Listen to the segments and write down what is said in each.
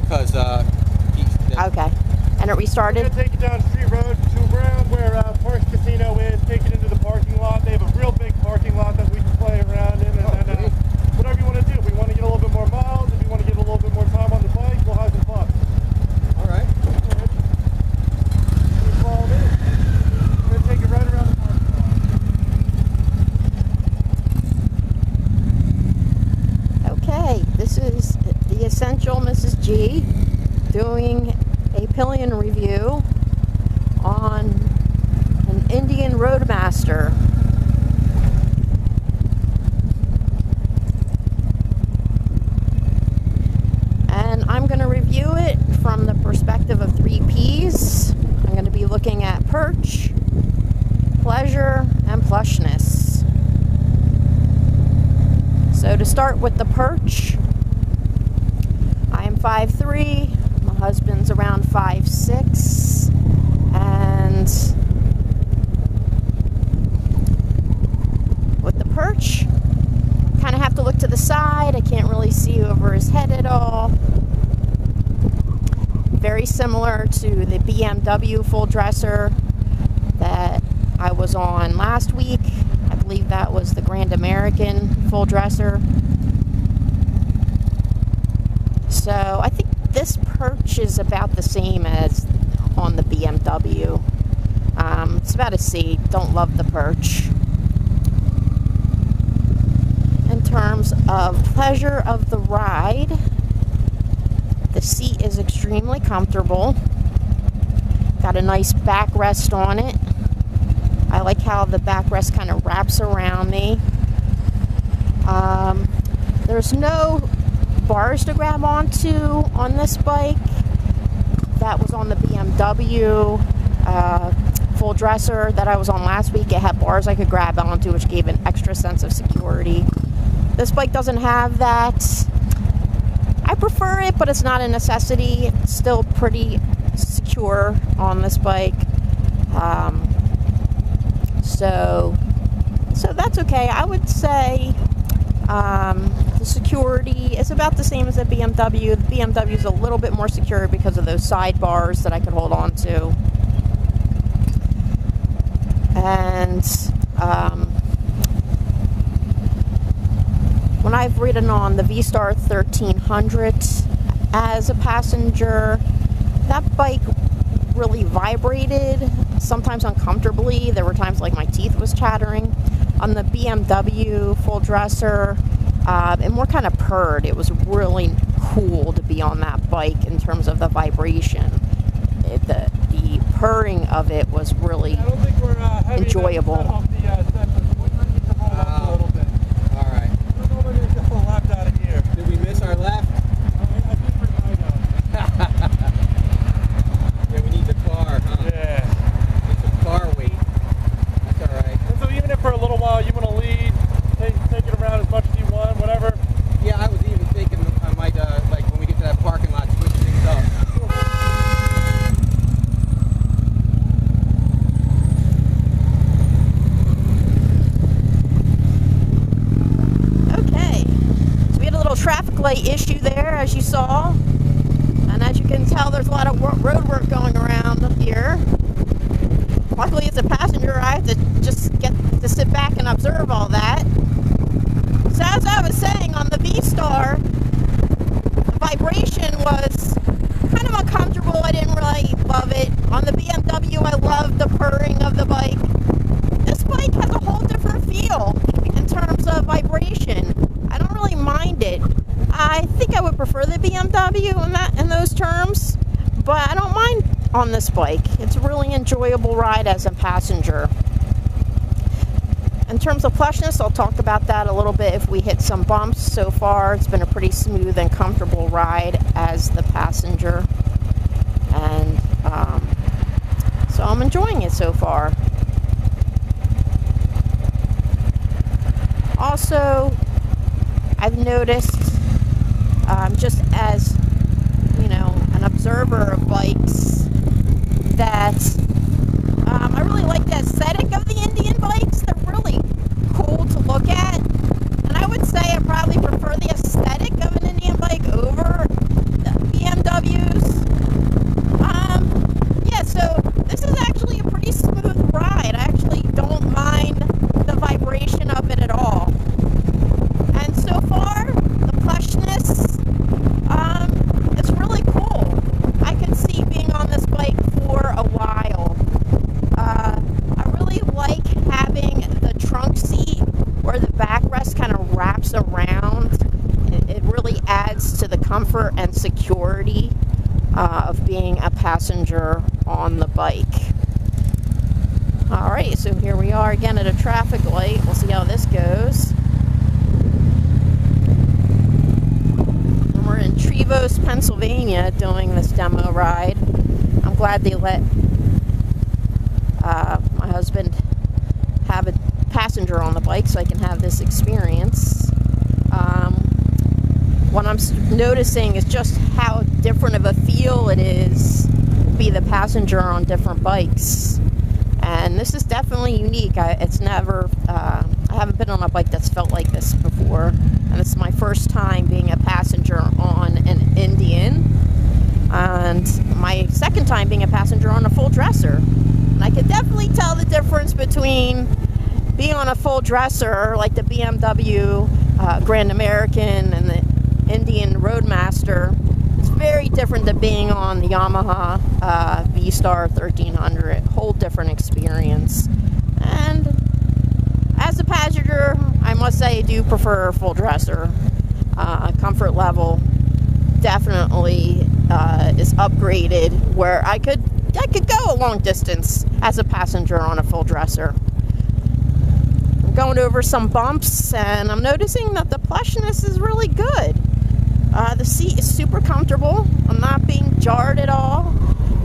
because okay. And it restarted? We're going to take it down Street Road to around where Parks Casino is, take it into the parking lot. They have a real big parking lot that we can play around in. And then whatever you want to do. If we want to get a little bit more miles, if you want to get a little bit more time on the bike, we'll have some fun. All right. Follow me. We're going to take it right around the parking lot. Okay, this is the Essential Mrs. G doing a pillion review on an Indian Roadmaster. And I'm going to review it from the perspective of 3 P's. I'm going to be looking at perch, pleasure, and plushness. So to start with the perch, I am 5'3", my husband's around 5'6", and with the perch, kind of have to look to the side. I can't really see over his head at all. Very similar to the BMW full dresser that I was on last week. I believe that was the Grand American full dresser. So I think this perch is about the same as on the BMW. It's about a C. Don't love the perch. In terms of pleasure of the ride, the seat is extremely comfortable. Got a nice backrest on it. I like how the backrest kind of wraps around me. There's no bars to grab onto on this bike. That was on the BMW full dresser that I was on last week. It had bars I could grab onto, which gave an extra sense of security. This bike doesn't have that. I prefer it, but it's not a necessity. It's still pretty secure on this bike. So that's okay. I would say the security is about the same as the BMW. The BMW is a little bit more secure because of those sidebars that I could hold on to. And when I've ridden on the V-Star 1300 as a passenger, that bike really vibrated, sometimes uncomfortably. There were times like my teeth was chattering. On the BMW full dresser, it more kind of purred. It was really cool to be on that bike in terms of the vibration. The purring of it was really enjoyable. Did we miss our left? Yeah, we need the car, huh? Yeah. Need some car weight. That's all right. And so even if for a little while you want to lead, take it around as much as you want, whatever. Yeah, I was even thinking I might, like when we get to that parking lot, switch things up. Okay, so we had a little traffic light issue there, as you saw. And as you can tell, there's a lot of road work going around here. Luckily, as a passenger, I have to just get to sit back and observe all that. So as I was saying, on the V-Star, the vibration was kind of uncomfortable. I didn't really love it. On the BMW, I loved the purring of the bike. This bike has a whole different feel in terms of vibration. I don't really mind it. I think I would prefer the BMW in those terms, but I don't mind on this bike. It's a really enjoyable ride as a passenger. In terms of plushness, I'll talk about that a little bit if we hit some bumps. So far, it's been a pretty smooth and comfortable ride as the passenger, and so I'm enjoying it so far. Also, I've noticed, just as, you know, an observer of bikes, that I really like the aesthetic of the Indian bikes. They're really cool to look at. And I would say I probably prefer the aesthetic of an Indian bike over the BMW and security of being a passenger on the bike. Alright, so here we are again at a traffic light. We'll see how this goes. And we're in Trevose, Pennsylvania doing this demo ride. I'm glad they let my husband have a passenger on the bike so I can have this experience. What I'm noticing is just how different of a feel it is to be the passenger on different bikes. And this is definitely unique. I haven't been on a bike that's felt like this before. And this is my first time being a passenger on an Indian. And my second time being a passenger on a full dresser. And I could definitely tell the difference between being on a full dresser like the BMW Grand American and the Indian Roadmaster. It's very different than being on the Yamaha V-Star 1300. Whole different experience. And as a passenger, I must say I do prefer a full dresser. Comfort level definitely is upgraded, where I could go a long distance as a passenger on a full dresser. I'm going over some bumps, and I'm noticing that the plushness is really good. The seat is super comfortable. I'm not being jarred at all.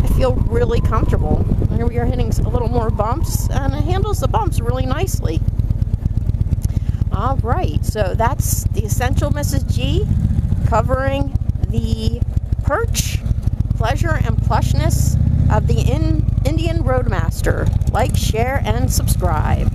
I feel really comfortable. Here we are hitting a little more bumps, and it handles the bumps really nicely. Alright, so that's the Essential Mrs. G, covering the perch, pleasure, and plushness of the Indian Roadmaster. Like, share, and subscribe.